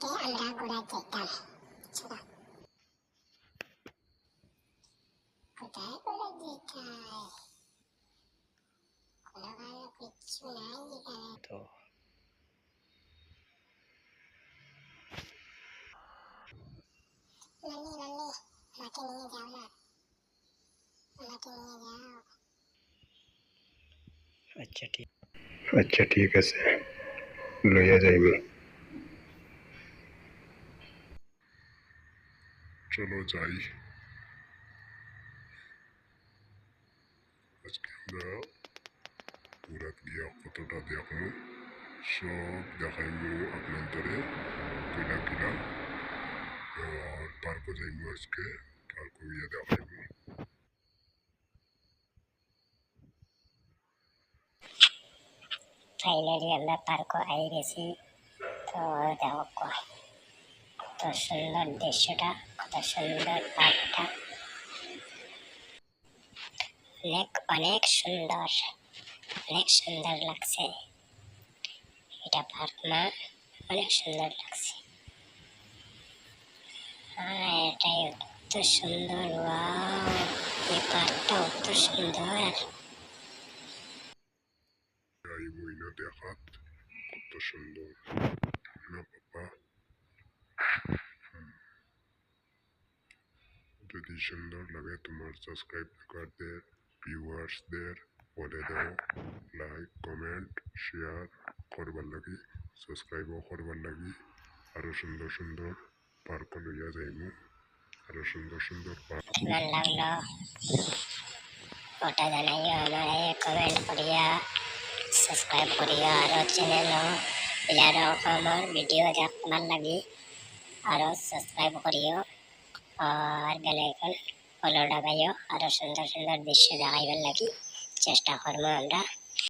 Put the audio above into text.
আমরা ঘোরা যেতাম। চলো কোথায় ঘোরা যেতাম, কোনো ভালো কিচ্ছু নাই এখানে। তো নানি নানি আমাকে নিয়ে যাও না, আমাকে নিয়ে যাও। আচ্ছা ঠিক আছে, লইয়া যাইবে। চলো যাই। আজকে আমরা পুরা গিয়া কতটা দেখবো, সব দেখাইমু আপনাদের কিলা কিলা। আর পার্কও যাইমু আজকে, পার্কও গিয়ে দেখাইমু। ফাইনালি আমরা পার্ক আই গেছি। তো দেখো কত সুন্দর দৃশ্যটা, কত সুন্দর পার্কটা, অনেক অনেক সুন্দর, অনেক সুন্দর লাগছে। এটা পার্ক না, অনেক সুন্দর লাগছে। এটাই অত সুন্দর, ওয়াও, এই পার্কটা অত সুন্দর। যাইমু ইনা দেখাত, কত সুন্দর না বাবা। যদি সুন্দর লাগে তোমার সাবস্ক্রাইবারদের, ভিউয়ার্সদের বলে দাও লাইক কমেন্ট শেয়ার করবার লাগি, সাবস্ক্রাইবও করবার লাগি। আরো সুন্দর সুন্দর পার্ক লইয়া যাইমু, আরো সুন্দর সুন্দর পার্ক। কেমন লাগলো ওটা জানাইও, আমারে কমেন্ট করিয়া সাবস্ক্রাইব করিয়া, আরো চ্যানেল ইয়ারও আমার ভিডিও দেখবার লাগি আরো সাবস্ক্রাইব করিও। আর বেল আইকন ফলো লাগাইও, আরো সুন্দর সুন্দর দৃশ্য দেখাইবার লাগি চেষ্টা করবো আমরা।